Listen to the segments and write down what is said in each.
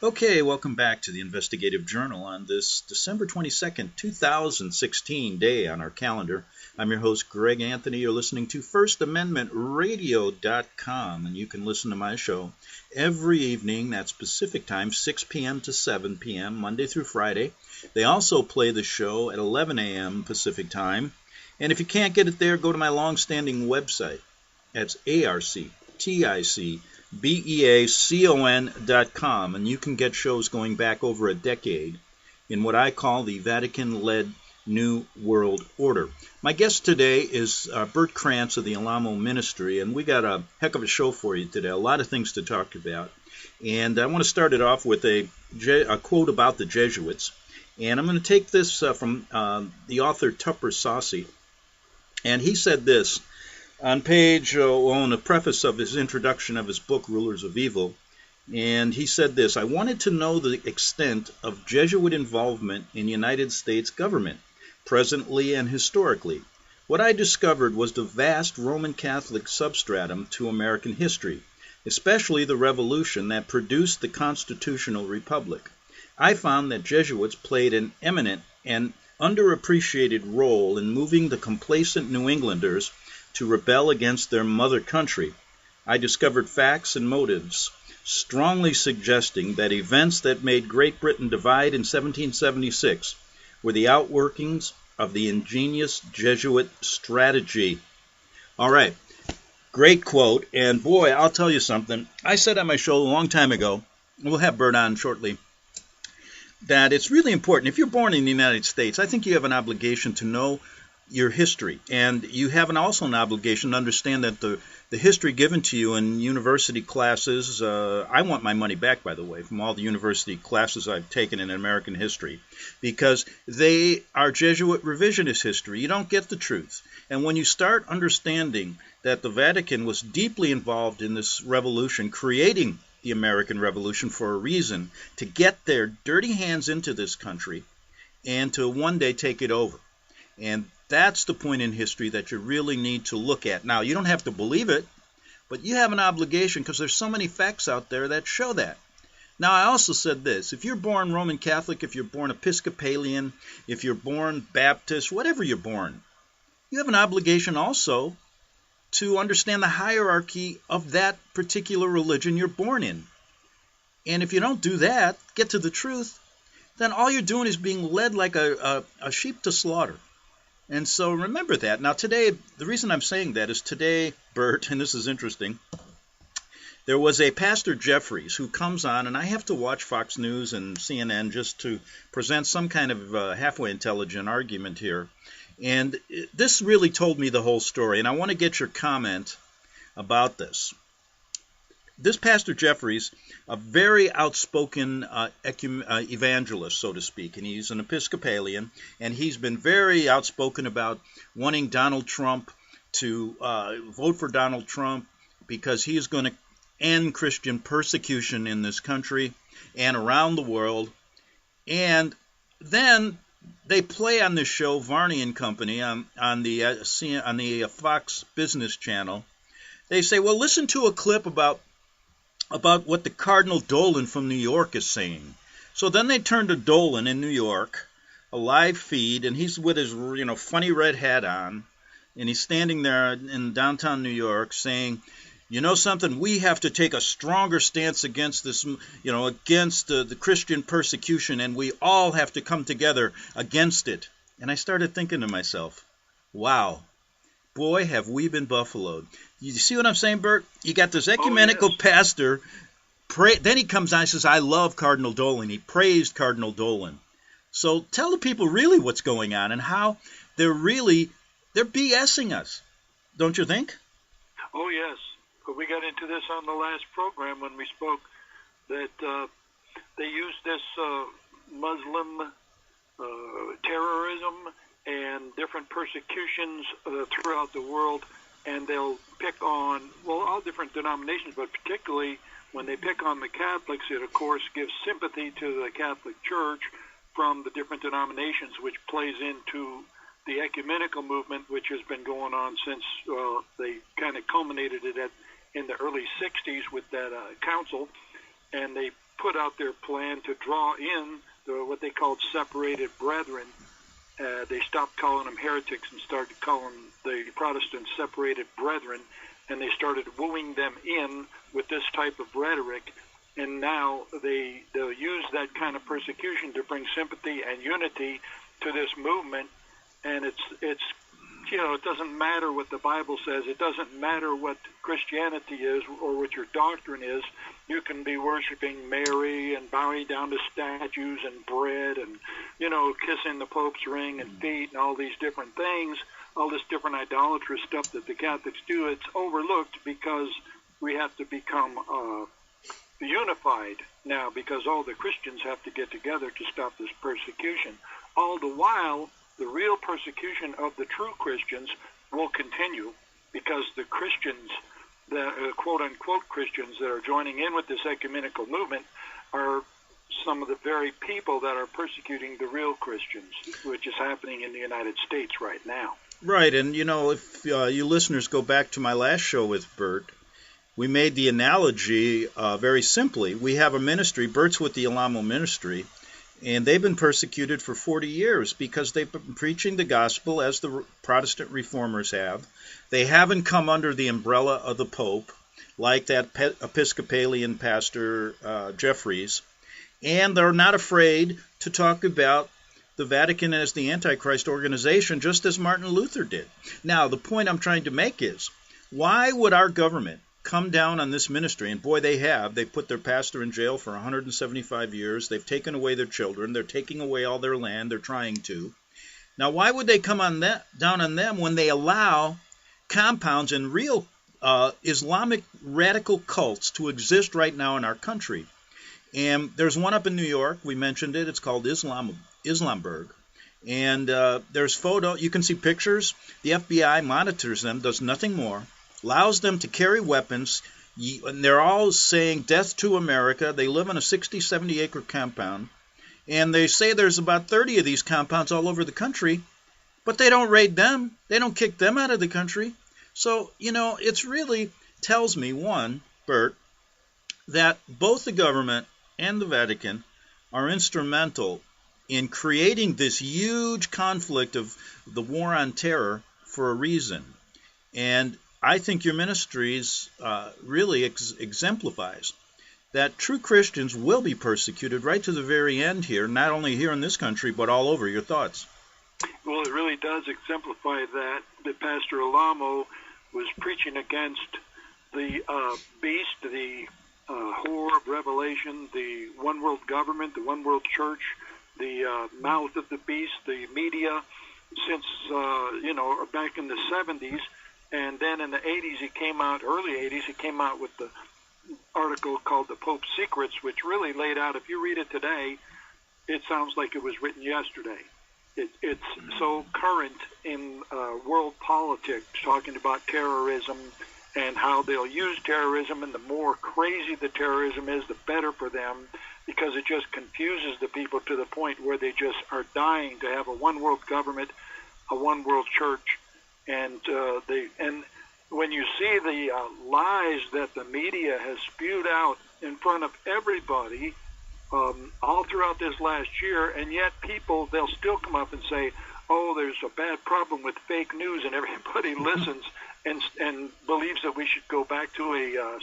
Okay, welcome back to the Investigative Journal on this December 22nd, 2016 day on our calendar. I'm your host, Greg Anthony. You're listening to FirstAmendmentRadio.com, and you can listen to my show every evening, that's Pacific time, 6 p.m. to 7 p.m., Monday through Friday. They also play the show at 11 a.m. Pacific time, and if you can't get it there, go to my long-standing website. That's ARCTICBEACON.com, and you can get shows going back over a decade in what I call the Vatican-led New World Order. My guest today is Bert Krantz of the Alamo Ministry, and we got a heck of a show for you today, a lot of things to talk about. And I want to start it off with a quote about the Jesuits, and I'm going to take this from the author Tupper Saucy, and he said this on page, in the preface of his introduction of his book, Rulers of Evil, and he said this: I wanted to know the extent of Jesuit involvement in United States government, presently and historically. What I discovered was the vast Roman Catholic substratum to American history, especially the revolution that produced the constitutional republic. I found that Jesuits played an eminent and underappreciated role in moving the complacent New Englanders to rebel against their mother country. I discovered facts and motives strongly suggesting that events that made Great Britain divide in 1776 were the outworkings of the ingenious Jesuit strategy. All right, great quote, and boy, I'll tell you something. I said on my show a long time ago, and we'll have Bert on shortly, that it's really important. If you're born in the United States, I think you have an obligation to know your history, and you have also an obligation to understand that the history given to you in university classes, I want my money back, by the way, from all the university classes I've taken in American history, because they are Jesuit revisionist history. You don't get the truth. And when you start understanding that the Vatican was deeply involved in this revolution, creating the American Revolution for a reason, to get their dirty hands into this country and to one day take it over. And that's the point in history that you really need to look at. Now, you don't have to believe it, but you have an obligation because there's so many facts out there that show that. Now, I also said this: if you're born Roman Catholic, if you're born Episcopalian, if you're born Baptist, whatever you're born, you have an obligation also to understand the hierarchy of that particular religion you're born in. And if you don't do that, get to the truth, then all you're doing is being led like a sheep to slaughter. And so remember that. Now today, the reason I'm saying that is today, Bert, and this is interesting, there was a Pastor Jeffries who comes on, and I have to watch Fox News and CNN just to present some kind of halfway intelligent argument here. And this really told me the whole story, and I want to get your comment about this. This Pastor Jeffries, a very outspoken evangelist, so to speak, and he's an Episcopalian, and he's been very outspoken about wanting Donald Trump to vote for Donald Trump because he is going to end Christian persecution in this country and around the world. And then they play on this show, Varney and Company, on the Fox Business Channel. They say, well, listen to a clip about what the Cardinal Dolan from New York is saying. So then they turn to Dolan in New York, a live feed, and he's with his funny red hat on, and he's standing there in downtown New York saying, you know something, we have to take a stronger stance against this, against the Christian persecution, and we all have to come together against it. And I started thinking to myself, wow, boy, have we been buffaloed. You see what I'm saying, Bert? You got this ecumenical pastor, then he comes on and says, I love Cardinal Dolan. He praised Cardinal Dolan. So tell the people really what's going on and how they're BSing us, don't you think? Oh, yes. But we got into this on the last program when we spoke, that they use this Muslim terrorism and different persecutions throughout the world, and they'll pick on, all different denominations, but particularly when they pick on the Catholics, it, of course, gives sympathy to the Catholic Church from the different denominations, which plays into the ecumenical movement, which has been going on since they kind of culminated it in the early 60s with that council, and they put out their plan to draw in what they called separated brethren. They stopped calling them heretics and started calling the Protestants separated brethren, and they started wooing them in with this type of rhetoric. And now they'll use that kind of persecution to bring sympathy and unity to this movement. And it's it doesn't matter what the Bible says. It doesn't matter what Christianity is or what your doctrine is. You can be worshiping Mary and bowing down to statues and bread and, kissing the Pope's ring and feet and all these different things, all this different idolatrous stuff that the Catholics do. It's overlooked because we have to become unified now, because all the Christians have to get together to stop this persecution. All the while, the real persecution of the true Christians will continue, because the Christians, the quote-unquote Christians that are joining in with this ecumenical movement are some of the very people that are persecuting the real Christians, which is happening in the United States right now. Right, and if you listeners go back to my last show with Bert, we made the analogy very simply. We have a ministry, Bert's with the Alamo ministry, and they've been persecuted for 40 years because they've been preaching the gospel as the Protestant reformers have. They haven't come under the umbrella of the Pope, like that Episcopalian pastor Jeffries, and they're not afraid to talk about the Vatican as the Antichrist organization, just as Martin Luther did. Now, the point I'm trying to make is, why would our government come down on this ministry? And boy, they have. They put their pastor in jail for 175 years. They've taken away their children. They're taking away all their land. They're trying to. Now, why would they come down on them when they allow compounds and real Islamic radical cults to exist right now in our country? And there's one up in New York. We mentioned it. It's called Islamberg. And there's photo. You can see pictures. The FBI monitors them, does nothing more, allows them to carry weapons, and they're all saying death to America. They live on a 60, 70-acre compound, and they say there's about 30 of these compounds all over the country, but they don't raid them. They don't kick them out of the country. So, it's really tells me, one, Bert, that both the government and the Vatican are instrumental in creating this huge conflict of the war on terror for a reason. And I think your ministries really exemplifies that true Christians will be persecuted right to the very end here, not only here in this country, but all over. Your thoughts? Well, it really does exemplify that Pastor Alamo was preaching against the beast, the whore of Revelation, the one world government, the one world church, the mouth of the beast, the media, since, back in the 70s. And then in the 80s, early 80s, he came out with the article called The Pope's Secrets, which really laid out, if you read it today, it sounds like it was written yesterday. It's so current in world politics, talking about terrorism and how they'll use terrorism, and the more crazy the terrorism is, the better for them, because it just confuses the people to the point where they just are dying to have a one world government, a one world church. And when you see the lies that the media has spewed out in front of everybody all throughout this last year, and yet people, they'll still come up and say, oh, there's a bad problem with fake news, and everybody listens and believes that we should go back to a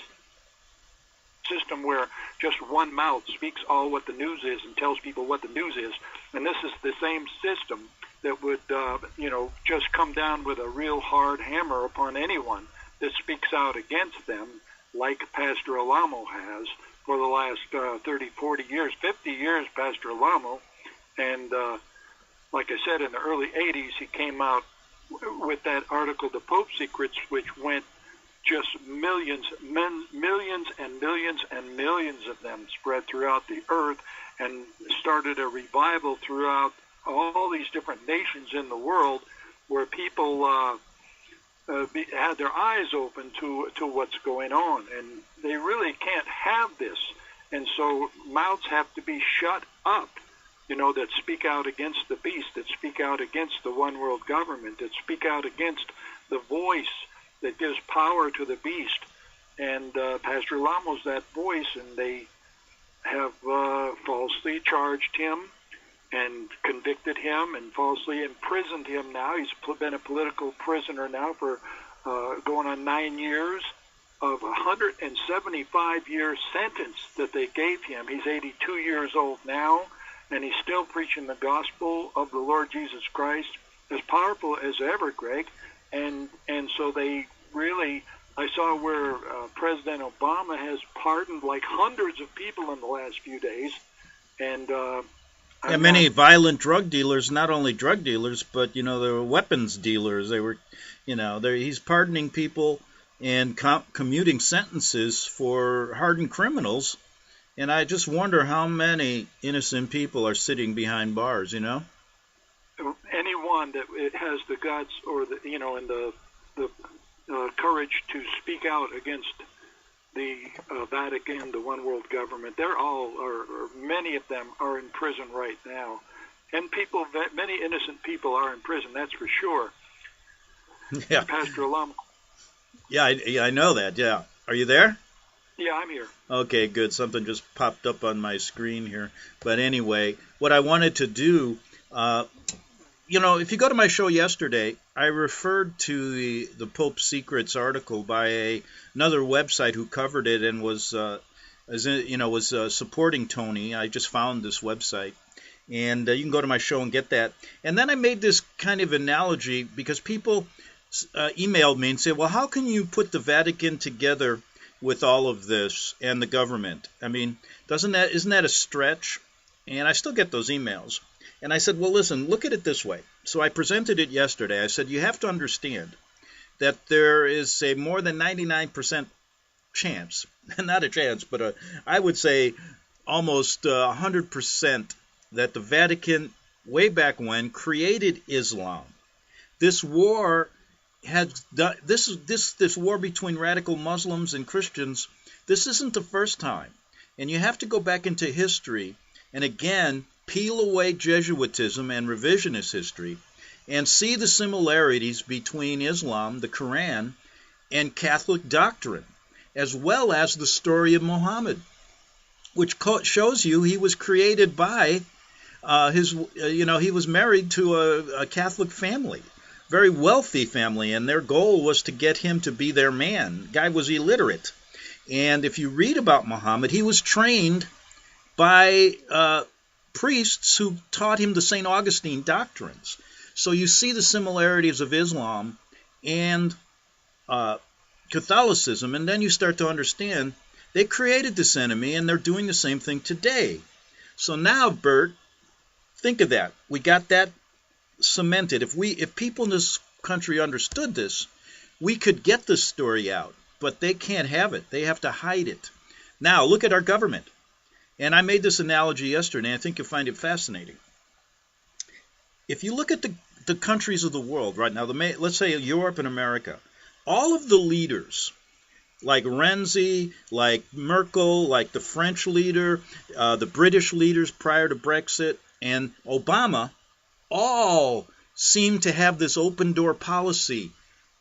system where just one mouth speaks all what the news is and tells people what the news is. And this is the same system that would, just come down with a real hard hammer upon anyone that speaks out against them, like Pastor Alamo has for the last 30, 40 years, 50 years, Pastor Alamo. And like I said, in the early 80s, he came out with that article, The Pope's Secrets, which went just millions and millions and millions of them spread throughout the earth and started a revival throughout all these different nations in the world, where people had their eyes open to what's going on, and they really can't have this. And so mouths have to be shut up, that speak out against the beast, that speak out against the one world government, that speak out against the voice that gives power to the beast. And Pastor Lamo's that voice, and they have falsely charged him and convicted him and falsely imprisoned him now. He's been a political prisoner now for going on 9 years of a 175-year sentence that they gave him. He's 82 years old now, and he's still preaching the gospel of the Lord Jesus Christ, as powerful as ever, Greg. And so they really, I saw where President Obama has pardoned like hundreds of people in the last few days, and many violent drug dealers, not only drug dealers, but, they were weapons dealers. They were, he's pardoning people and commuting sentences for hardened criminals. And I just wonder how many innocent people are sitting behind bars, Anyone that it has the guts or and the courage to speak out against the Vatican, the one world government, they're all, or many of them are in prison right now. And many innocent people are in prison, that's for sure. Yeah. Pastor Alamo. Yeah, I know that, yeah. Are you there? Yeah, I'm here. Okay, good. Something just popped up on my screen here. But anyway, what I wanted to do, if you go to my show yesterday, I referred to the Pope's Secrets article by another website who covered it and was supporting Tony. I just found this website. And you can go to my show and get that. And then I made this kind of analogy because people emailed me and said, well, how can you put the Vatican together with all of this and the government? I mean, isn't that a stretch? And I still get those emails. And I said, well, listen, look at it this way. So I presented it yesterday. I said, you have to understand that there is a more than 99% chance, not a chance, but I would say almost 100% that the Vatican, way back when, created Islam. This war this war between radical Muslims and Christians, this isn't the first time. And you have to go back into history and again peel away Jesuitism and revisionist history and see the similarities between Islam, the Quran, and Catholic doctrine, as well as the story of Muhammad, which shows you he was created by he was married to a Catholic family, very wealthy family, and their goal was to get him to be their man. The guy was illiterate. And if you read about Muhammad, he was trained by priests who taught him the St. Augustine doctrines. So you see the similarities of Islam and Catholicism, and then you start to understand they created this enemy, and they're doing the same thing today. So now, Bert, think of that. We got that cemented. If people in this country understood this, we could get this story out, but they can't have it. They have to hide it. Now, look at our government. And I made this analogy yesterday, and I think you'll find it fascinating. If you look at the countries of the world right now, let's say Europe and America, all of the leaders, like Renzi, like Merkel, like the French leader, the British leaders prior to Brexit, and Obama, all seem to have this open door policy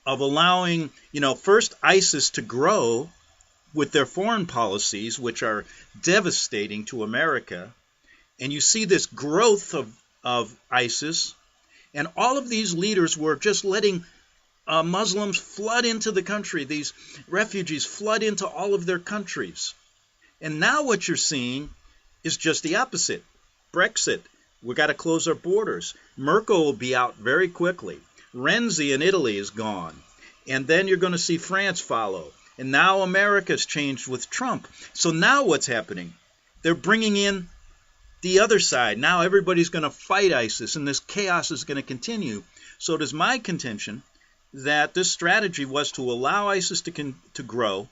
of allowing, first ISIS to grow with their foreign policies, which are devastating to America. And you see this growth of ISIS, and all of these leaders were just letting Muslims flood into the country, these refugees flood into all of their countries. And now what you're seeing is just the opposite. Brexit, we got to close our borders. Merkel will be out very quickly. Renzi in Italy is gone. And then you're going to see France follow. And now America's changed with Trump. So now what's happening? They're bringing in the other side. Now everybody's going to fight ISIS, and this chaos is going to continue. So it is my contention that this strategy was to allow ISIS to grow,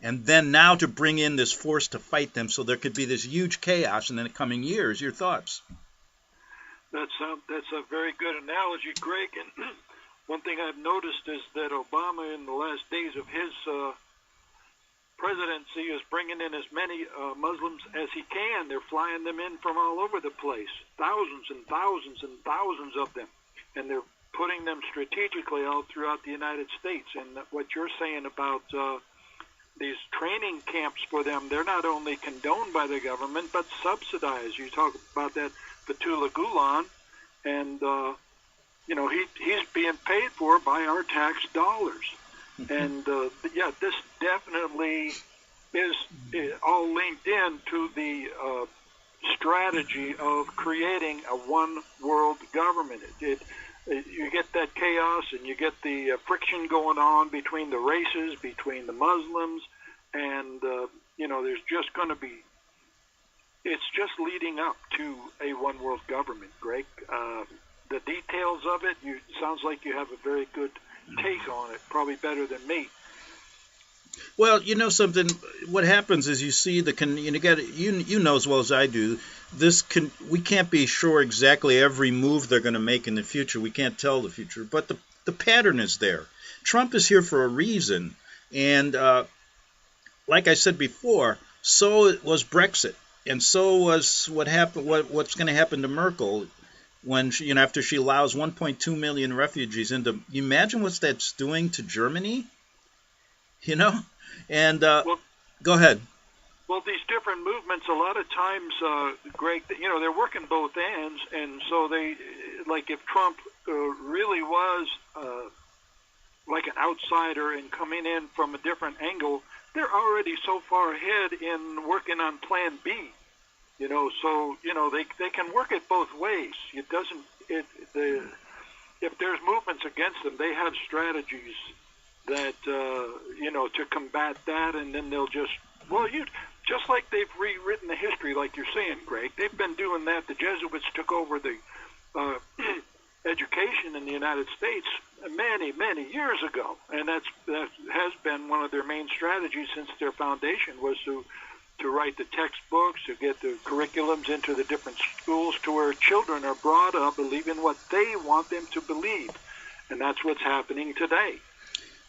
and then now to bring in this force to fight them, so there could be this huge chaos in the coming years. Your thoughts? That's a very good analogy, Greg. And one thing I've noticed is that Obama, in the last days of his presidency, is bringing in as many Muslims as he can. They're flying them in from all over the place, thousands and thousands and thousands of them, and they're putting them strategically all throughout the United States. And what you're saying about these training camps for them, they're not only condoned by the government, but subsidized. You talk about that Fethullah Gulen, and, he's being paid for by our tax dollars. And, this definitely is all linked in to the strategy of creating a one-world government. You get that chaos, and you get the friction going on between the races, between the Muslims, and there's just going to be. It's just leading up to a one-world government, Greg. The details of it, sounds like you have a very good take on it, probably better than me. Well, you know something. What happens is you see you know as well as I do. We can't be sure exactly every move they're going to make in the future. We can't tell the future, but the pattern is there. Trump is here for a reason, and like I said before, so was Brexit, and so was what's going to happen to Merkel when after she allows 1.2 million refugees into. You imagine what that's doing to Germany. And go ahead. Well, these different movements, a lot of times, Greg, they're working both ends, and so they, like if Trump really was like an outsider and coming in from a different angle, they're already so far ahead in working on Plan B. So they can work it both ways. If there's movements against them, they have strategies that to combat that, and then they'll just like they've rewritten the history, like you're saying, Greg. They've been doing that. The Jesuits took over the education in the United States many, many years ago, and that has been one of their main strategies since their foundation was to write the textbooks, to get the curriculums into the different schools to where children are brought up believing what they want them to believe, and that's what's happening today.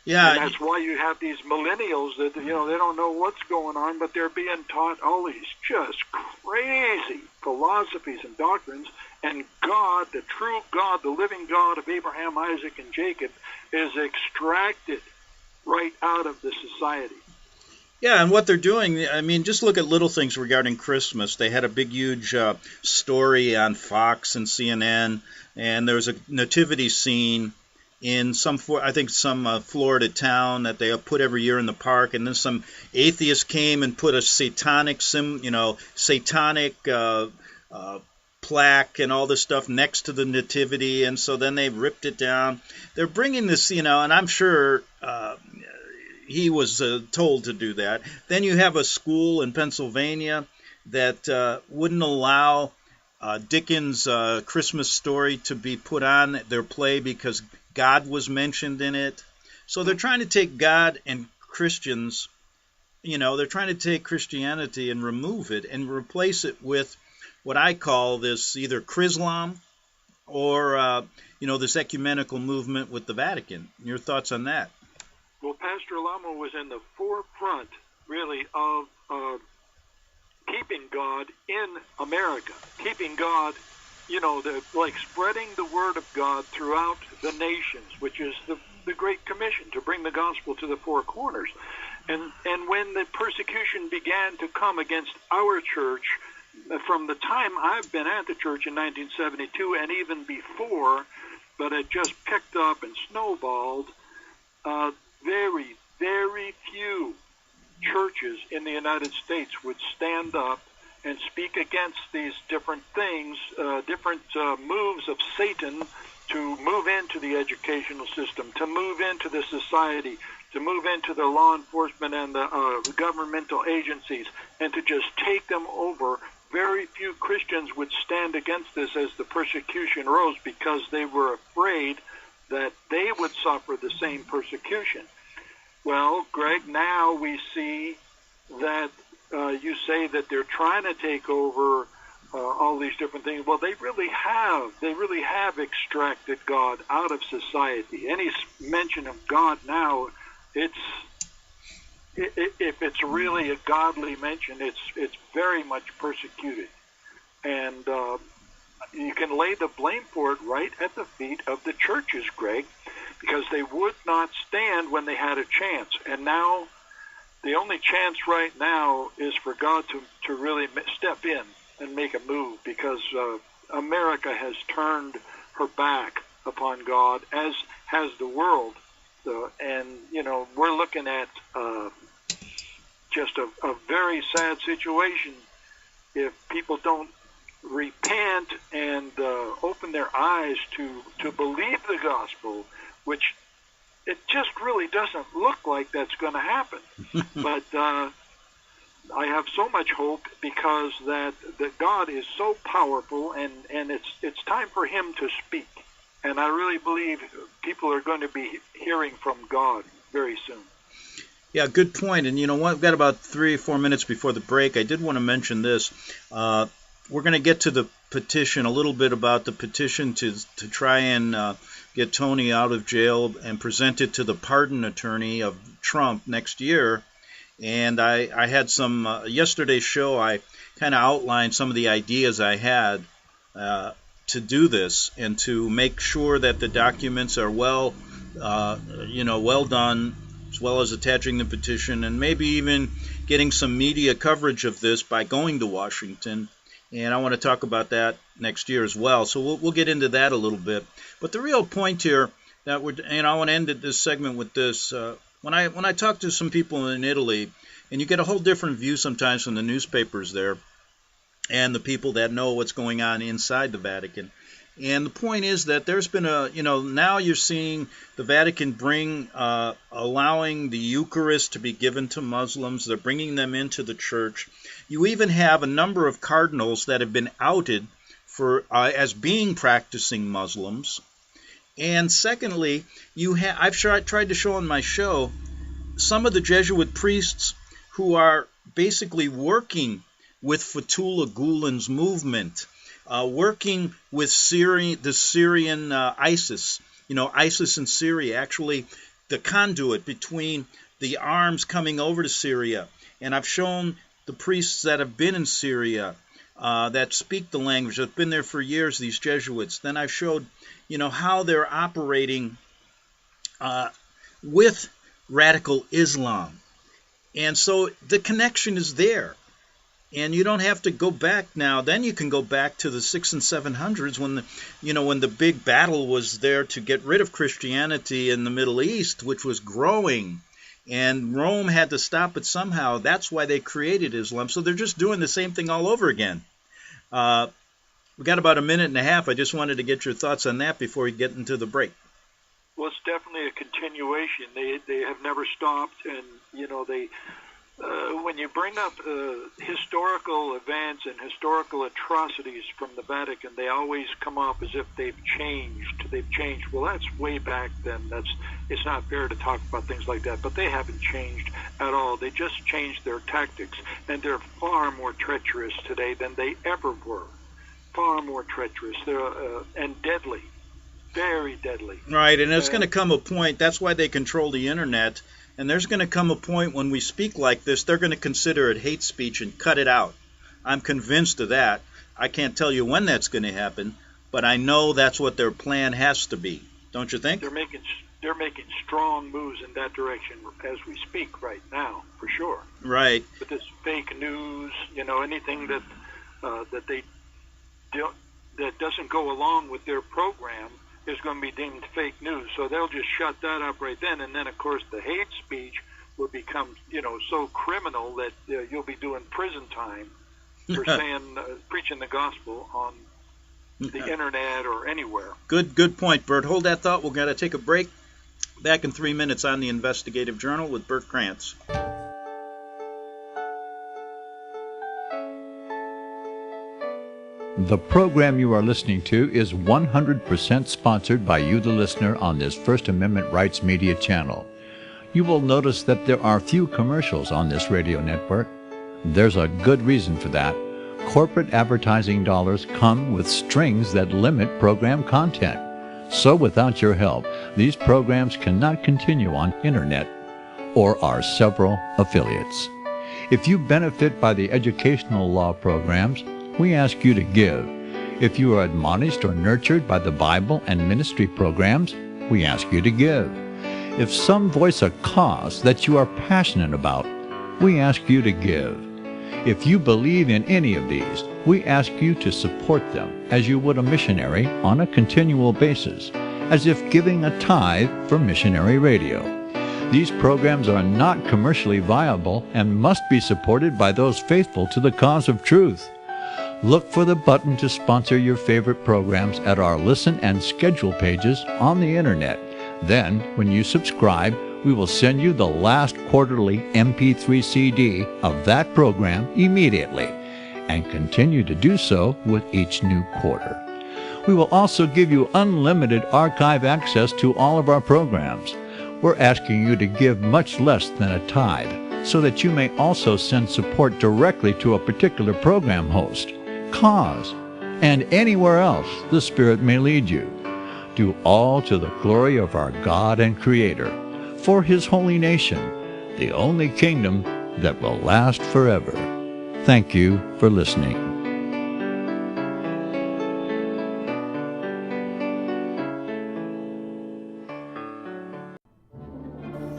Yeah, and that's why you have these millennials that they don't know what's going on, but they're being taught all these just crazy philosophies and doctrines. And God, the true God, the living God of Abraham, Isaac, and Jacob, is extracted right out of the society. Yeah, and what they're doing, I mean, just look at little things regarding Christmas. They had a big, huge story on Fox and CNN, and there was a nativity scene in some Florida town that they put every year in the park, and then some atheist came and put a satanic plaque and all this stuff next to the nativity, and so then they ripped it down. They're bringing this, and I'm sure he was told to do that. Then you have a school in Pennsylvania that wouldn't allow Dickens' Christmas story to be put on their play because God was mentioned in it. So they're trying to take God and Christians, they're trying to take Christianity and remove it and replace it with what I call this either Chrislam or, this ecumenical movement with the Vatican. Your thoughts on that? Well, Pastor Alamo was in the forefront, really, of keeping God in America, keeping God, spreading the word of God throughout the nations, which is the Great Commission, to bring the gospel to the four corners. And when the persecution began to come against our church, from the time I've been at the church in 1972 and even before, but it just picked up and snowballed, very, very few churches in the United States would stand up and speak against these different things, different moves of Satan to move into the educational system, to move into the society, to move into the law enforcement and the governmental agencies, and to just take them over. Very few Christians would stand against this as the persecution rose because they were afraid that they would suffer the same persecution. Well, Greg, now we see that you say that they're trying to take over all these different things. Well, they really have extracted God out of society. Any mention of God now, if it's really a godly mention, it's very much persecuted. And you can lay the blame for it right at the feet of the churches, Greg, because they would not stand when they had a chance. And now the only chance right now is for God to really step in and make a move, because America has turned her back upon God, as has the world. And, we're looking at just a very sad situation if people don't repent and open their eyes to believe the gospel, which it just really doesn't look like that's going to happen. But I have so much hope, because that God is so powerful, and it's time for him to speak. And I really believe people are going to be hearing from God very soon. Yeah, good point. And you know what? We've got about 3 or 4 minutes before the break. I did want to mention this. We're going to get to the petition, a little bit about the petition to try and get Tony out of jail and present it to the pardon attorney of Trump next year. And I had some, yesterday's show, I kind of outlined some of the ideas I had to do this, and to make sure that the documents are well done, as well as attaching the petition, and maybe even getting some media coverage of this by going to Washington. And I want to talk about that next year as well. So we'll get into that a little bit. But the real point here that I want to end this segment with this. When I talk to some people in Italy, and you get a whole different view sometimes from the newspapers there, and the people that know what's going on inside the Vatican. And the point is that there's been now you're seeing the Vatican allowing the Eucharist to be given to Muslims. They're bringing them into the church. You even have a number of cardinals that have been outed as being practicing Muslims. And secondly, I've tried to show on my show some of the Jesuit priests who are basically working with Fethullah Gulen's movement, working with the Syrian ISIS. ISIS in Syria, actually the conduit between the arms coming over to Syria. And I've shown the priests that have been in Syria, that speak the language, that have been there for years, these Jesuits. Then I've showed, how they're operating with radical Islam. And so the connection is there. And you don't have to go back now. Then you can go back to the 600s and 700s when the big battle was there to get rid of Christianity in the Middle East, which was growing. And Rome had to stop it somehow. That's why they created Islam. So they're just doing the same thing all over again. We got about a minute and a half. I just wanted to get your thoughts on that before we get into the break. Well, it's definitely a continuation. They have never stopped, and when you bring up historical events and historical atrocities from the Vatican, they always come up as if they've changed. Well, that's way back then. It's not fair to talk about things like that, but they haven't changed at all. They just changed their tactics, and they're far more treacherous today than they ever were. Far more treacherous. And deadly. Very deadly. Right, and there's going to come a point, that's why they control the internet, and there's going to come a point when we speak like this, they're going to consider it hate speech and cut it out. I'm convinced of that. I can't tell you when that's going to happen, but I know that's what their plan has to be. Don't you think? They're making strong moves in that direction as we speak right now, for sure. Right. But this fake news, anything that they don't, that doesn't go along with their program is going to be deemed fake news. So they'll just shut that up right then. And then, of course, the hate speech will become, so criminal that you'll be doing prison time for preaching the gospel on the internet or anywhere. Good point, Bert. Hold that thought. We've got to take a break. Back in 3 minutes on the Investigative Journal with Bert Krantz. The program you are listening to is 100% sponsored by you, the listener, on this First Amendment Rights Media channel. You will notice that there are few commercials on this radio network. There's a good reason for that. Corporate advertising dollars come with strings that limit program content. So without your help, these programs cannot continue on internet or our several affiliates. If you benefit by the educational law programs, we ask you to give. If you are admonished or nurtured by the Bible and ministry programs, we ask you to give. If some voice a cause that you are passionate about, we ask you to give. If you believe in any of these, we ask you to support them as you would a missionary on a continual basis, as if giving a tithe for missionary radio. These programs are not commercially viable and must be supported by those faithful to the cause of truth. Look for the button to sponsor your favorite programs at our listen and schedule pages on the internet. Then, when you subscribe, we will send you the last quarterly MP3 CD of that program immediately, and continue to do so with each new quarter. We will also give you unlimited archive access to all of our programs. We're asking you to give much less than a tithe, so that you may also send support directly to a particular program host, cause, and anywhere else the Spirit may lead you. Do all to the glory of our God and Creator, for His holy nation, the only kingdom that will last forever. Thank you for listening.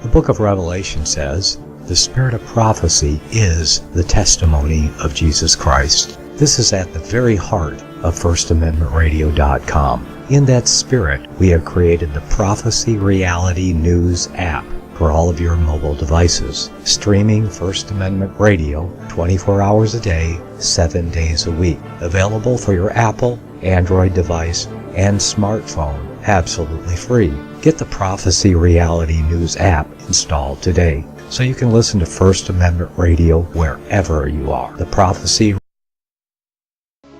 The book of Revelation says, "The spirit of prophecy is the testimony of Jesus Christ." This is at the very heart of FirstAmendmentRadio.com. In that spirit, we have created the Prophecy Reality News app for all of your mobile devices, streaming First Amendment Radio 24 hours a day, 7 days a week. Available for your Apple, Android device, and smartphone, absolutely free. Get the Prophecy Reality News app installed today so you can listen to First Amendment Radio wherever you are. The Prophecy.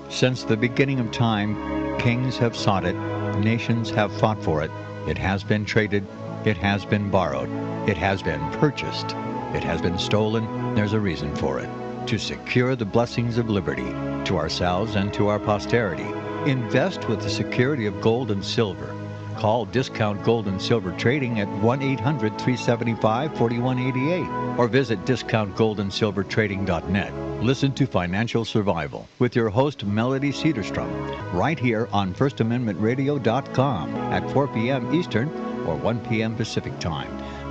Since the beginning of time, kings have sought it, nations have fought for it. It has been traded, it has been borrowed, it has been purchased, it has been stolen. There's a reason for it. To secure the blessings of liberty to ourselves and to our posterity, invest with the security of gold and silver. Call Discount Gold and Silver Trading at 1-800-375-4188 or visit discountgoldandsilvertrading.net. Listen to Financial Survival with your host, Melody Cedarstrom, right here on FirstAmendmentRadio.com at 4 p.m. Eastern or 1 p.m. Pacific Time.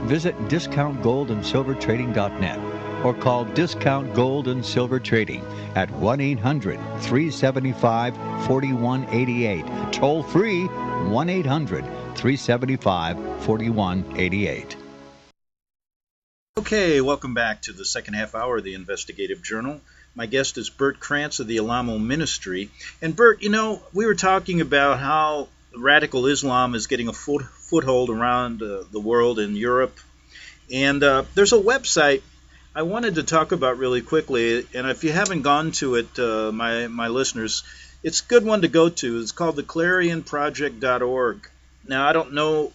Visit discountgoldandsilvertrading.net or call Discount Gold and Silver Trading at 1-800-375-4188. Toll free, 1-800-375-4188. Okay, welcome back to the second half hour of the Investigative Journal. My guest is Bert Krantz of the Alamo Ministry. And Bert, you know, we were talking about how radical Islam is getting a foothold around the world in Europe. And there's a website I wanted to talk about really quickly. And if you haven't gone to it, my listeners, it's a good one to go to. It's called theclarionproject.org. Now, I don't know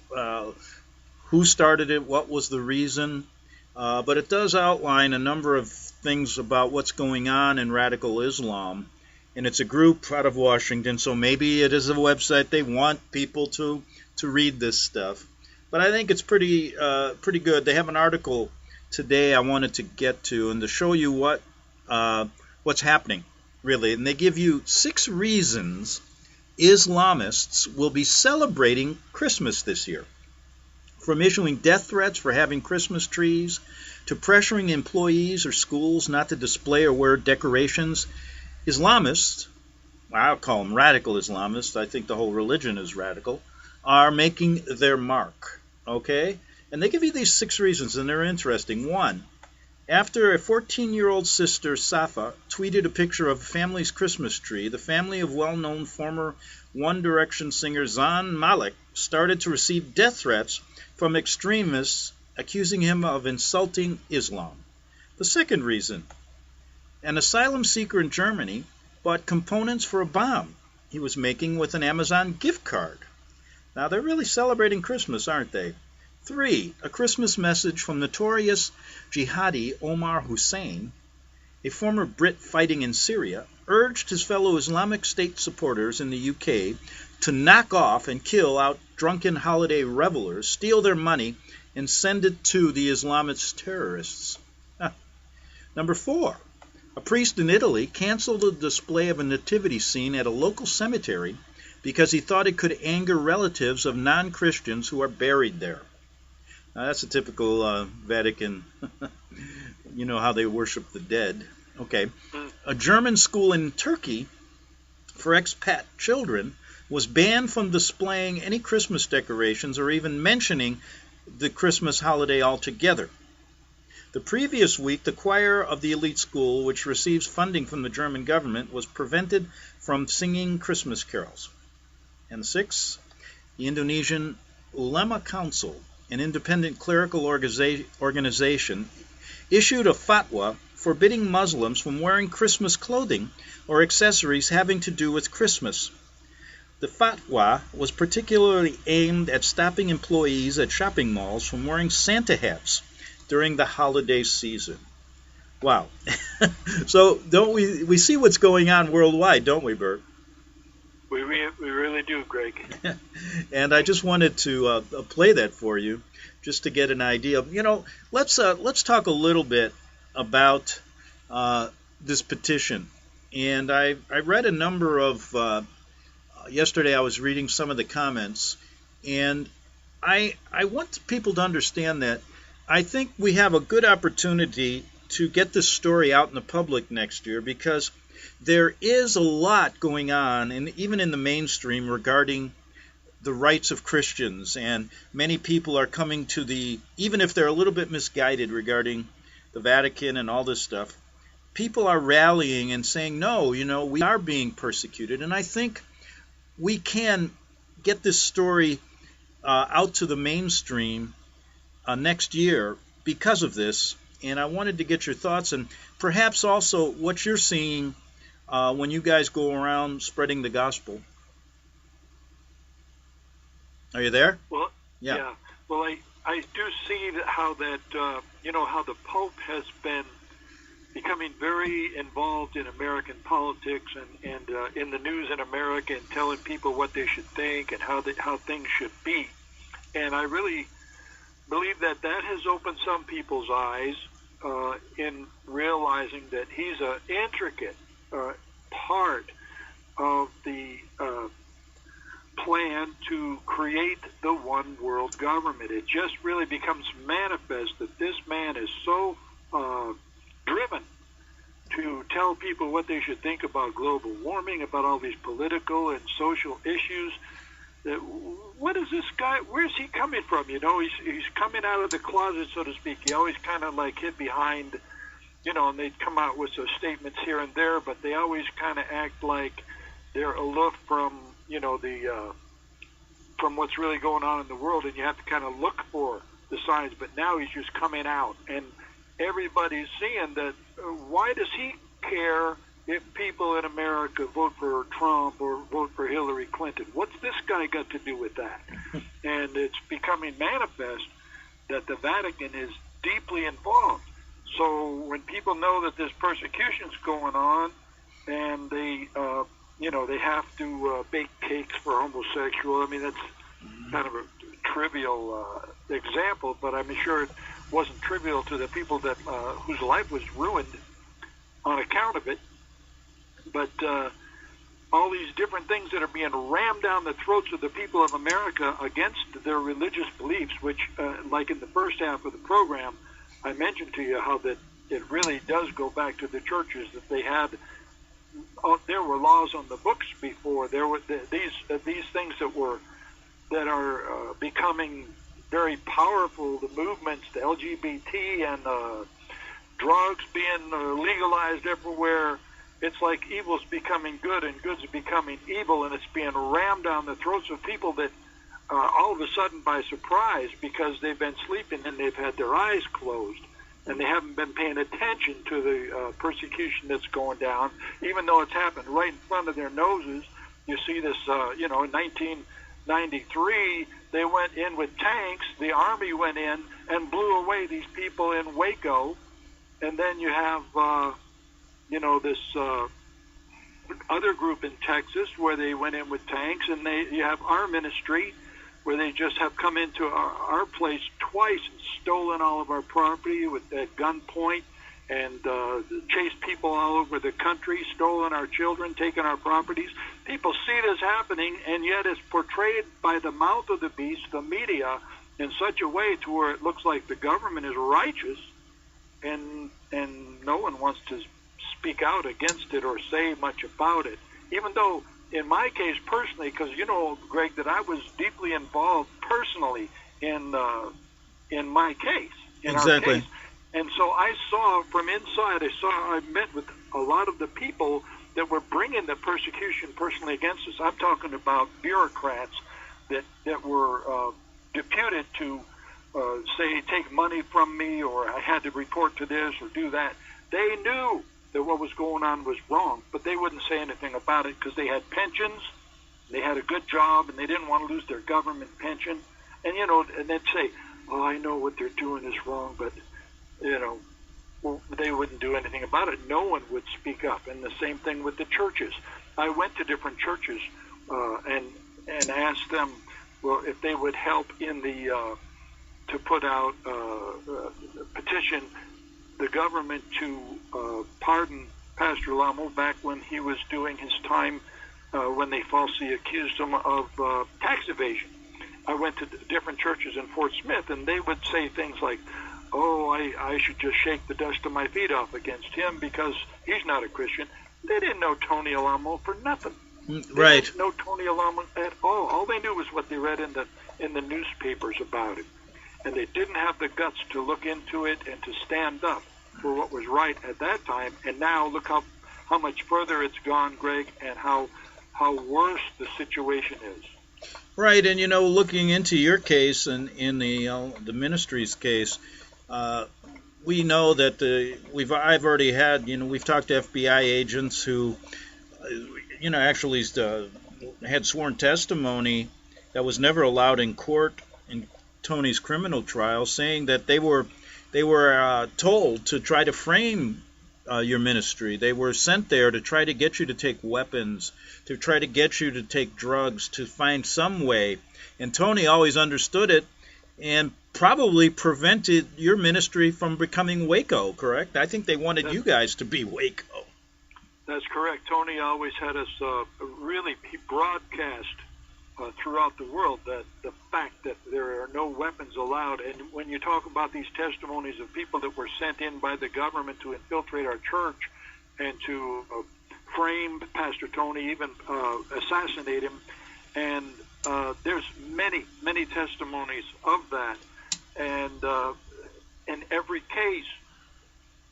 who started it, what was the reason, but it does outline a number of things about what's going on in radical Islam. And it's a group out of Washington, so maybe it is a website they want people to read this stuff. But I think it's pretty good. They have an article today I wanted to get to and to show you what's happening, really. And they give you 6 reasons Islamists will be celebrating Christmas this year. From issuing death threats for having Christmas trees, to pressuring employees or schools not to display or wear decorations, Islamists, I'll call them radical Islamists, I think the whole religion is radical, are making their mark, okay? And they give you these 6 reasons, and they're interesting. 1, after a 14-year-old sister, Safa, tweeted a picture of a family's Christmas tree, the family of well-known former One Direction singer Zayn Malik started to receive death threats from extremists accusing him of insulting Islam. The 2nd reason, an asylum seeker in Germany bought components for a bomb he was making with an Amazon gift card. Now, they're really celebrating Christmas, aren't they? 3, a Christmas message from notorious jihadi Omar Hussein, a former Brit fighting in Syria, urged his fellow Islamic State supporters in the UK to knock off and kill out drunken holiday revelers, steal their money, and send it to the Islamist terrorists. Number 4, a priest in Italy canceled a display of a nativity scene at a local cemetery because he thought it could anger relatives of non-Christians who are buried there. Now, that's a typical Vatican You know how they worship the dead. Okay. A German school in Turkey for expat children was banned from displaying any Christmas decorations or even mentioning the Christmas holiday altogether. The previous week, the choir of the elite school, which receives funding from the German government, was prevented from singing Christmas carols. And 6, the Indonesian Ulama Council, an independent clerical organization, issued a fatwa forbidding Muslims from wearing Christmas clothing or accessories having to do with Christmas. The fatwa was particularly aimed at stopping employees at shopping malls from wearing Santa hats during the holiday season. Wow. So don't we see what's going on worldwide, don't we, Bert? We really do, Greg. And I just wanted to play that for you, just to get an idea. You know, let's talk a little bit about this petition. And I read a number of. Yesterday, I was reading some of the comments, and I want people to understand that I think we have a good opportunity to get this story out in the public next year, because there is a lot going on, and even in the mainstream, regarding the rights of Christians, and many people are coming to even if they're a little bit misguided regarding the Vatican and all this stuff, people are rallying and saying, no, we are being persecuted. And I think we can get this story out to the mainstream next year because of this. And I wanted to get your thoughts, and perhaps also what you're seeing when you guys go around spreading the gospel. Are you there? Well, yeah. Well, I do see how that, how the Pope has been becoming very involved in American politics and in the news in America, and telling people what they should think and how things should be. And I really believe that has opened some people's eyes in realizing that he's an intricate part of the plan to create the one world government. It just really becomes manifest that this man is so driven to tell people what they should think about global warming, about all these political and social issues. What is this guy? Where's he coming from? He's coming out of the closet, so to speak. He always kind of like hid behind, and they'd come out with some statements here and there, but they always kind of act like they're aloof from, from what's really going on in the world, and you have to kind of look for the signs. But now he's just coming out, and everybody's seeing that. Why does he care if people in America vote for Trump or vote for Hillary Clinton? What's this guy got to do with that? And it's becoming manifest that the Vatican is deeply involved. So when people know that this persecution's going on, and they have to bake cakes for homosexuals. I mean, that's kind of a trivial example, but I'm sure it wasn't trivial to the people that whose life was ruined on account of it. But all these different things that are being rammed down the throats of the people of America against their religious beliefs, which, like in the first half of the program, I mentioned to you how that it really does go back to the churches, that they had. There were laws on the books before. There were these things that are becoming very powerful. The movements, the LGBT and drugs being legalized everywhere. It's like evil's becoming good and good's becoming evil, and it's being rammed down the throats of people that all of a sudden, by surprise, because they've been sleeping and they've had their eyes closed, and they haven't been paying attention to the persecution that's going down, even though it's happened right in front of their noses. You see this, in 1993, they went in with tanks, the army went in and blew away these people in Waco, and then you have, this other group in Texas where they went in with tanks, and you have our ministry where they just have come into our place twice and stolen all of our property at gunpoint, and chased people all over the country, stolen our children, taken our properties. People see this happening, and yet it's portrayed by the mouth of the beast, the media, in such a way to where it looks like the government is righteous, and and no one wants to speak out against it or say much about it. Even though, in my case personally, because you know, Greg, that I was deeply involved personally in my case, in exactly. our case. And so I saw from inside, I met with a lot of the people that were bringing the persecution personally against us. I'm talking about bureaucrats that were deputed to say, take money from me, or I had to report to this or do that. They knew that what was going on was wrong, but they wouldn't say anything about it because they had pensions, they had a good job, and they didn't want to lose their government pension. And, you know, and they'd say, oh, I know what they're doing is wrong, but, you know, well, they wouldn't do anything about it. No one would speak up. And the same thing with the churches. I went to different churches and asked them, well, if they would help in the to put out a petition the government to pardon Pastor Alamo back when he was doing his time when they falsely accused him of tax evasion. I went to different churches in Fort Smith, and they would say things like, oh, I should just shake the dust of my feet off against him because he's not a Christian. They didn't know Tony Alamo for nothing. Right. They didn't know Tony Alamo at all. All they knew was what they read in the newspapers about him. And they didn't have the guts to look into it and to stand up for what was right at that time. And now look how much further it's gone, Greg, and how worse the situation is. Right, and you know, looking into your case and in the ministry's case, we know that I've already had, you know, we've talked to FBI agents who, you know, actually had sworn testimony that was never allowed in court in Tony's criminal trial, saying that they were told to try to frame your ministry. They were sent there to try to get you to take weapons, to try to get you to take drugs, to find some way. And Tony always understood it and probably prevented your ministry from becoming Waco, correct? I think they wanted you guys to be Waco. That's correct. Tony always had us really broadcast throughout the world that the fact that there are no weapons allowed. And when you talk about these testimonies of people that were sent in by the government to infiltrate our church and to frame Pastor Tony, even assassinate him, and there's many testimonies of that. And in every case,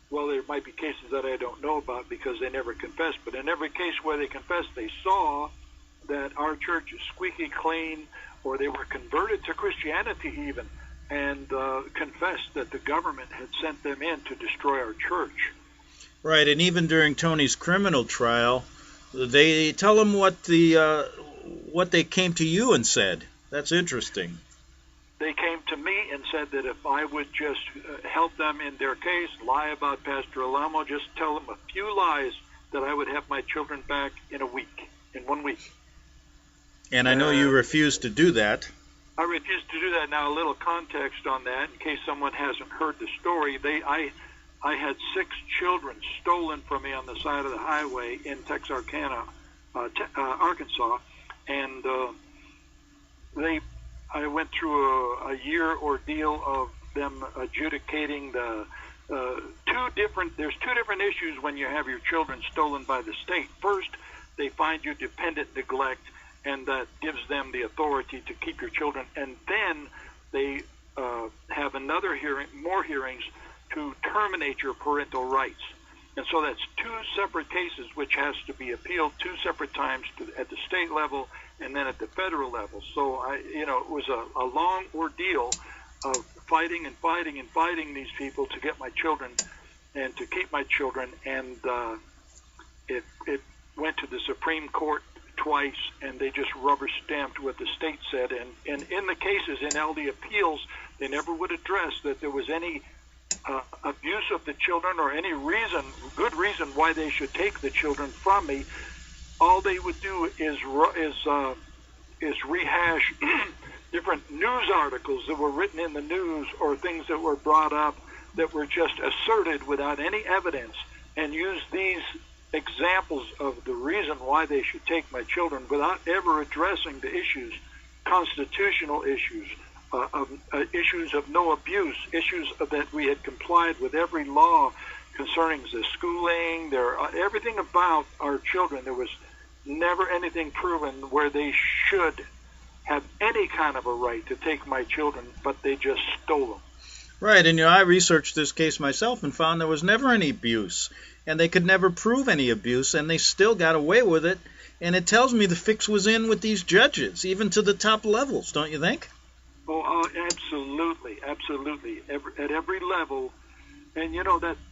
well, there might be cases that I don't know about because they never confessed, but in every case where they confessed, they saw that our church is squeaky clean, or they were converted to Christianity even, and confessed that the government had sent them in to destroy our church. Right, and even during Tony's criminal trial, they tell him what they came to you and said. That's interesting. They came to me and said that if I would just help them in their case, lie about Pastor Alamo, just tell them a few lies, that I would have my children back in 1 week. And I know you refused to do that. I refused to do that. Now, a little context on that, in case someone hasn't heard the story. I had 6 children stolen from me on the side of the highway in Texarkana, Arkansas, and I went through a year ordeal of them adjudicating there's two different issues when you have your children stolen by the state. First, they find you dependent neglect, and that gives them the authority to keep your children. And then they have more hearings to terminate your parental rights. And so that's 2 separate cases which has to be appealed 2 separate times at the state level and then at the federal level. So it was a long ordeal of fighting these people to get my children and to keep my children. And it went to the Supreme Court twice, and they just rubber stamped what the state said. And in the cases, in LD appeals, they never would address that there was any abuse of the children or any good reason why they should take the children from me. All they would do is rehash different news articles that were written in the news or things that were brought up that were just asserted without any evidence, and use these examples of the reason why they should take my children without ever addressing the issues, constitutional issues, issues of no abuse, issues that we had complied with every law concerning the schooling, everything about our children. There was never anything proven where they should have any kind of a right to take my children, but they just stole them. Right, and I researched this case myself and found there was never any abuse, and they could never prove any abuse, and they still got away with it. And it tells me the fix was in with these judges, even to the top levels, don't you think? Oh, absolutely, absolutely. At every level. And,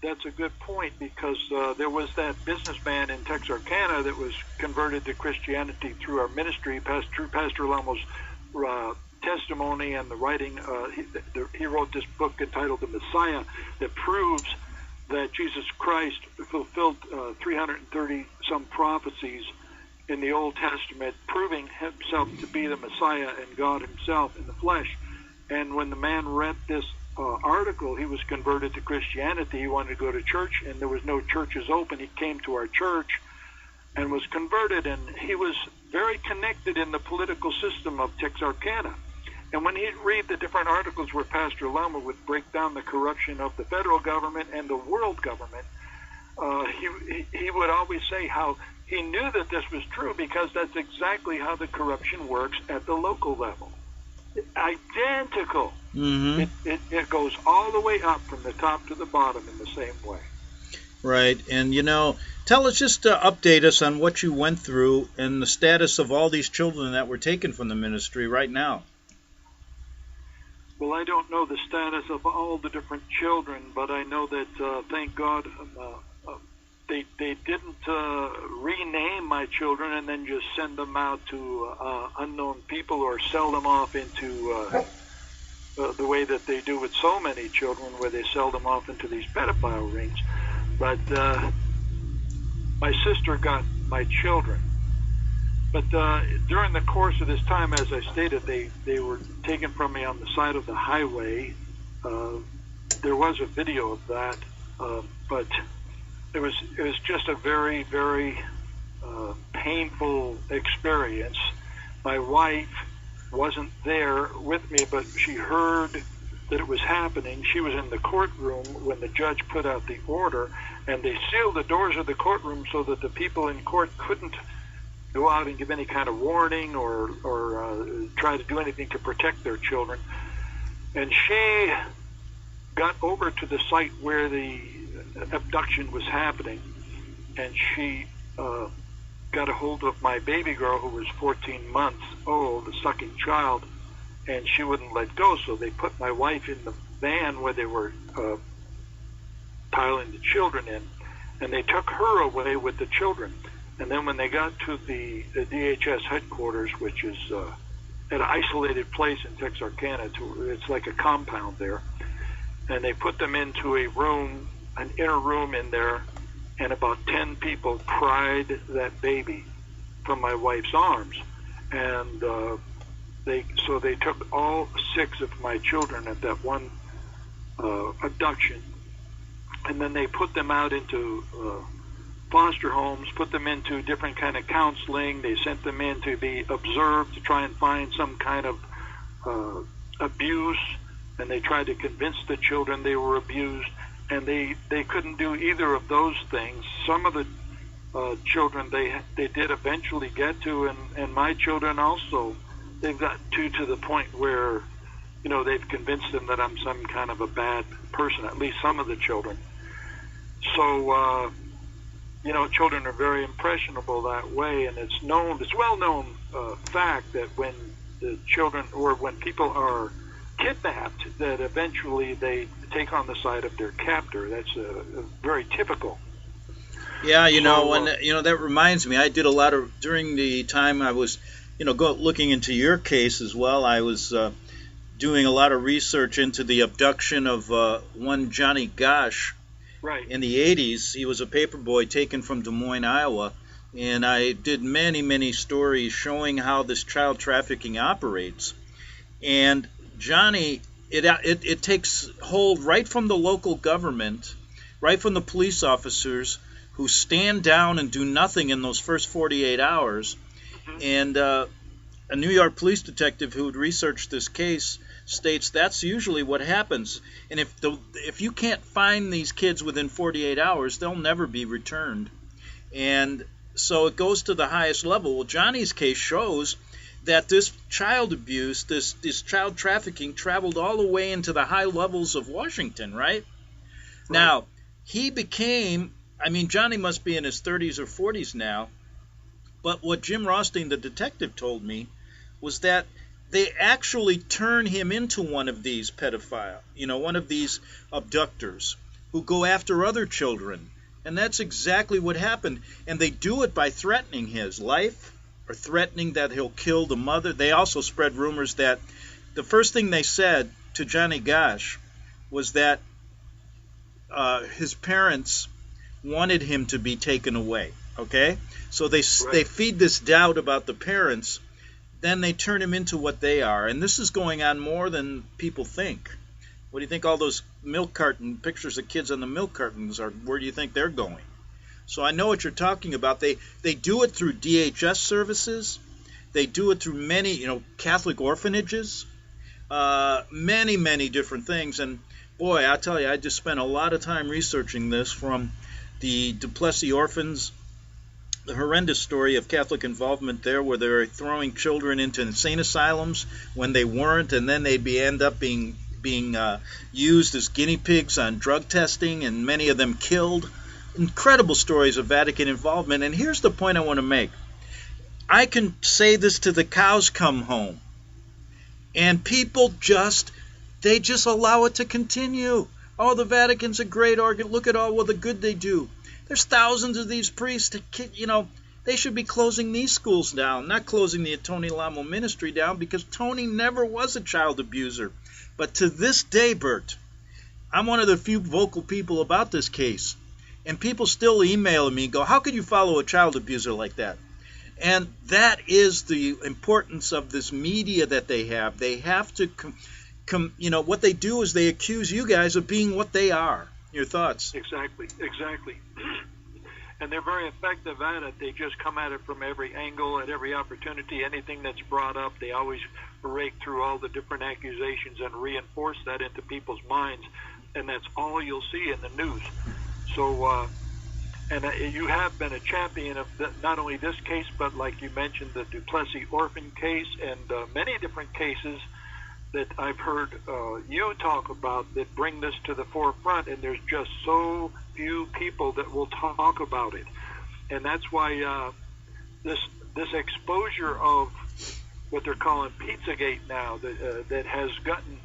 that's a good point, because there was that businessman in Texarkana that was converted to Christianity through our ministry, through Pastor Alamo's testimony and the writing. He wrote this book entitled The Messiah that proves that Jesus Christ fulfilled 330-some prophecies in the Old Testament, proving himself to be the Messiah and God himself in the flesh. And when the man read this article, he was converted to Christianity. He wanted to go to church, and there was no churches open. He came to our church and was converted, and he was very connected in the political system of Texarkana. And when he'd read the different articles where Pastor Alamo would break down the corruption of the federal government and the world government, he would always say how he knew that this was true, because that's exactly how the corruption works at the local level. Identical. Mm-hmm. It goes all the way up from the top to the bottom in the same way. Right. And, tell us, just update us on what you went through and the status of all these children that were taken from the ministry right now. Well, I don't know the status of all the different children, but I know that, thank God, they didn't rename my children and then just send them out to unknown people or sell them off into the way that they do with so many children, where they sell them off into these pedophile rings. But my sister got my children. But during the course of this time, as I stated, they were taken from me on the side of the highway. There was a video of that, but it was just a very, very painful experience. My wife wasn't there with me, but she heard that it was happening. She was in the courtroom when the judge put out the order, and they sealed the doors of the courtroom so that the people in court couldn't go out and give any kind of warning or try to do anything to protect their children. And she got over to the site where the abduction was happening, and she got a hold of my baby girl, who was 14 months old, a sucking child, and she wouldn't let go. So they put my wife in the van where they were piling the children in, and they took her away with the children. And then when they got to the DHS headquarters, which is at an isolated place in Texarkana, it's like a compound there, and they put them into a room, an inner room in there, and about 10 people pried that baby from my wife's arms. And they took all 6 of my children at that one abduction, and then they put them out into foster homes, put them into different kind of counseling. They sent them in to be observed, to try and find some kind of abuse, and they tried to convince the children they were abused, and they couldn't do either of those things. Some of the children they did eventually get to, and my children also, they've got to the point where, they've convinced them that I'm some kind of a bad person, at least some of the children. So, children are very impressionable that way, and it's well-known fact that when the children, or when people are kidnapped, that eventually they take on the side of their captor. That's very typical. Yeah, that reminds me, I did a lot of, during the time I was, looking into your case as well, I was doing a lot of research into the abduction of one Johnny Gosh. Right. In the 80s. He was a paper boy taken from Des Moines, Iowa, and I did many, many stories showing how this child trafficking operates. And Johnny, it takes hold right from the local government, right from the police officers who stand down and do nothing in those first 48 hours. Mm-hmm. And a New York police detective who had researched this case states that's usually what happens. And if you can't find these kids within 48 hours, they'll never be returned. And so it goes to the highest level. Well, Johnny's case shows that this child abuse, this child trafficking, traveled all the way into the high levels of Washington, right? Now, he became, Johnny must be in his 30s or 40s now, but what Jim Rothstein, the detective, told me was that they actually turn him into one of these one of these abductors who go after other children. And that's exactly what happened. And they do it by threatening his life or threatening that he'll kill the mother. They also spread rumors that the first thing they said to Johnny Gosch was that his parents wanted him to be taken away. Okay? So they feed this doubt about the parents. Then they turn him into what they are. And this is going on more than people think. What do you think all those milk carton pictures of kids on the milk cartons are? Where do you think they're going? So I know what you're talking about. They do it through DHS services. They do it through many, Catholic orphanages, many, many different things. And boy, I tell you, I just spent a lot of time researching this, from the Duplessis orphans, the horrendous story of Catholic involvement there, where they're throwing children into insane asylums when they weren't, and then they'd end up being used as guinea pigs on drug testing, and many of them killed. Incredible stories of Vatican involvement. And here's the point I want to make. I can say this to the cows come home, and people just allow it to continue. Oh, the Vatican's a great organ. Look at all the good they do. There's thousands of these priests. They should be closing these schools down, not closing the Tony Alamo ministry down, because Tony never was a child abuser. But to this day, Bert, I'm one of the few vocal people about this case. And people still email me and go, how could you follow a child abuser like that? And that is the importance of this media that they have. They have to, what they do is they accuse you guys of being what they are. Your thoughts? Exactly. And they're very effective at it. They just come at it from every angle, at every opportunity. Anything that's brought up, they always rake through all the different accusations and reinforce that into people's minds. And that's all you'll see in the news. So, you have been a champion of not only this case, but like you mentioned, the Duplessis orphan case, and many different cases that I've heard you talk about that bring this to the forefront, and there's just so few people that will talk about it. And that's why this exposure of what they're calling Pizzagate now, that has gotten,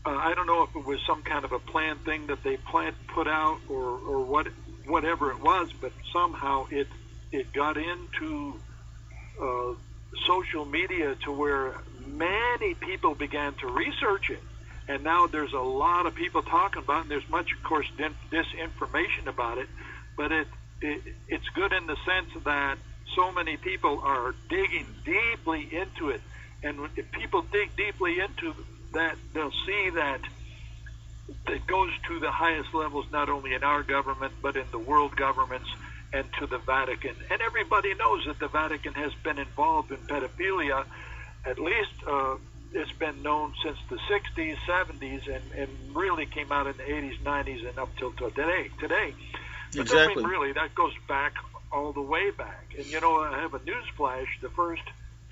I don't know if it was some kind of a planned thing that they put out or whatever it was, but somehow it got into social media to where many people began to research it. And now there's a lot of people talking about it, and there's much, of course, disinformation about it, but it's good in the sense that so many people are digging deeply into it. And if people dig deeply into that, they'll see that it goes to the highest levels, not only in our government, but in the world governments and to the Vatican. And everybody knows that the Vatican has been involved in pedophilia. At least it's been known since the 60s, 70s, and really came out in the 80s, 90s, and up till today. But exactly. Really, that goes back all the way back. And, I have a news flash. The first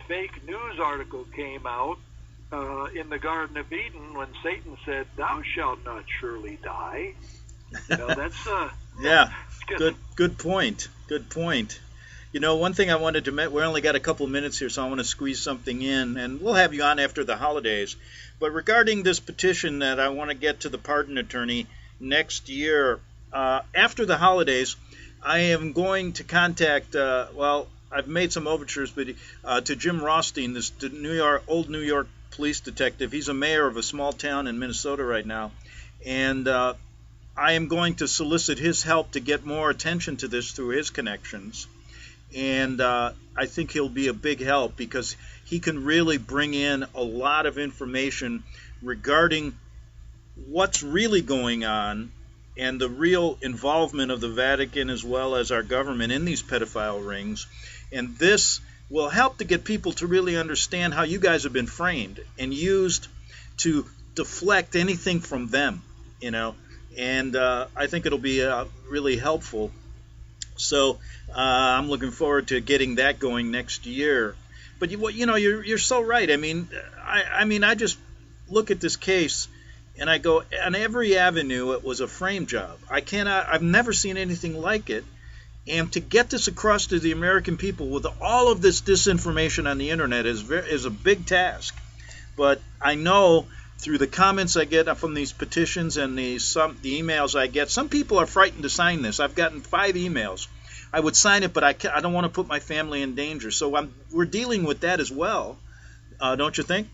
fake news article came out in the Garden of Eden when Satan said, "Thou shalt not surely die." That's yeah. Good point. One thing I wanted to mention, we only got a couple of minutes here, so I want to squeeze something in, and we'll have you on after the holidays. But regarding this petition that I want to get to the pardon attorney next year, after the holidays, I am going to contact, I've made some overtures, but to Jim Rothstein, this old New York police detective. He's a mayor of a small town in Minnesota right now, and I am going to solicit his help to get more attention to this through his connections. And I think he'll be a big help because he can really bring in a lot of information regarding what's really going on and the real involvement of the Vatican as well as our government in these pedophile rings. And this will help to get people to really understand how you guys have been framed and used to deflect anything from them, and I think it'll be really helpful. So I'm looking forward to getting that going next year. But you're so right. I mean, I just look at this case and I go, on every avenue it was a frame job. I've never seen anything like it. And to get this across to the American people with all of this disinformation on the internet is a big task. But I know through the comments I get from these petitions and the emails I get, some people are frightened to sign this. I've gotten 5 emails. I would sign it, but I don't want to put my family in danger. So we're dealing with that as well, don't you think?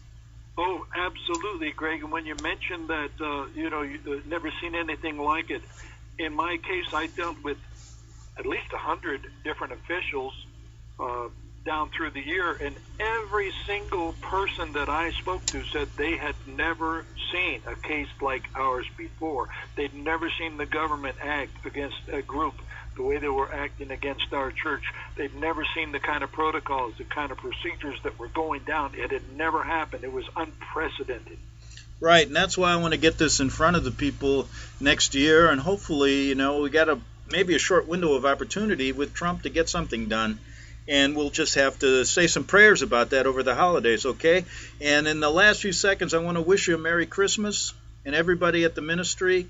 Oh, absolutely, Greg. And when you mentioned that, you've never seen anything like it, in my case, I dealt with at least 100 different officials down through the year, and every single person that I spoke to said they had never seen a case like ours before. They'd never seen the government act against a group the way they were acting against our church. They'd never seen the kind of protocols, the kind of procedures that were going down. It had never happened. It was unprecedented. Right, and that's why I want to get this in front of the people next year, and hopefully, we got maybe a short window of opportunity with Trump to get something done. And we'll just have to say some prayers about that over the holidays, okay? And in the last few seconds, I want to wish you a Merry Christmas and everybody at the ministry.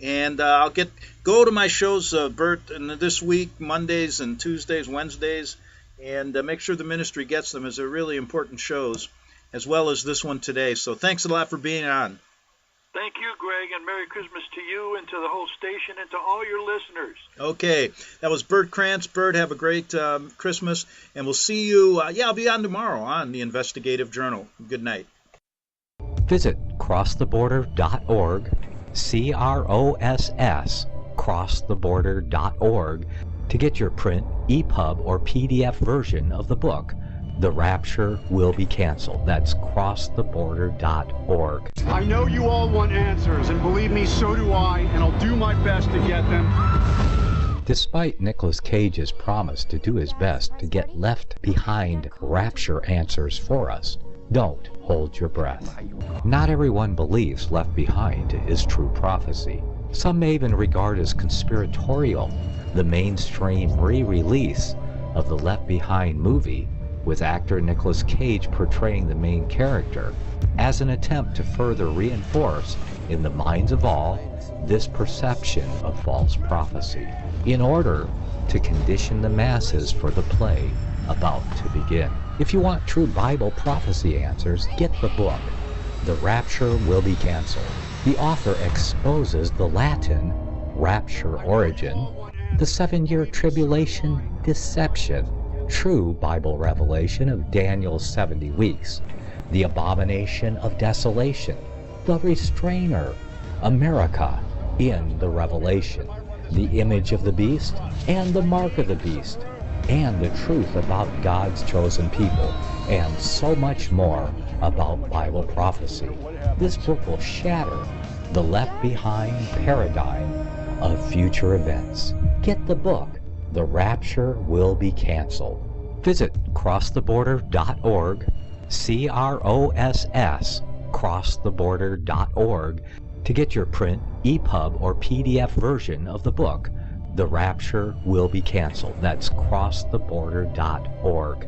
And I'll go to my shows, Bert, and this week, Mondays and Tuesdays, Wednesdays, and make sure the ministry gets them, as they're really important shows, as well as this one today. So thanks a lot for being on. Thank you, Greg, and Merry Christmas to you and to the whole station and to all your listeners. Okay, that was Bert Krantz. Bert, have a great Christmas, and we'll see you. I'll be on tomorrow on the Investigative Journal. Good night. Visit crosstheborder.org, CROSS, crosstheborder.org, to get your print, EPUB, or PDF version of the book, The Rapture Will Be Canceled. That's crosstheborder.org. I know you all want answers, and believe me, so do I, and I'll do my best to get them. Despite Nicolas Cage's promise to do his best to get left behind rapture answers for us, don't hold your breath. Not everyone believes Left Behind is true prophecy. Some may even regard as conspiratorial the mainstream re-release of the Left Behind movie, with actor Nicolas Cage portraying the main character, as an attempt to further reinforce in the minds of all this perception of false prophecy, in order to condition the masses for the play about to begin. If you want true Bible prophecy answers, get the book, The Rapture Will Be Canceled. The author exposes the Latin rapture origin, the 7-year tribulation deception, true Bible revelation of Daniel's 70 weeks, the abomination of desolation, the restrainer, America in the Revelation, the image of the beast and the mark of the beast, and the truth about God's chosen people, and so much more about Bible prophecy. This book will shatter the Left Behind paradigm of future events. Get the book, The Rapture Will Be Canceled. Visit crosstheborder.org, CROSS, crosstheborder.org, to get your print, EPUB, or PDF version of the book, The Rapture Will Be Canceled. That's crosstheborder.org.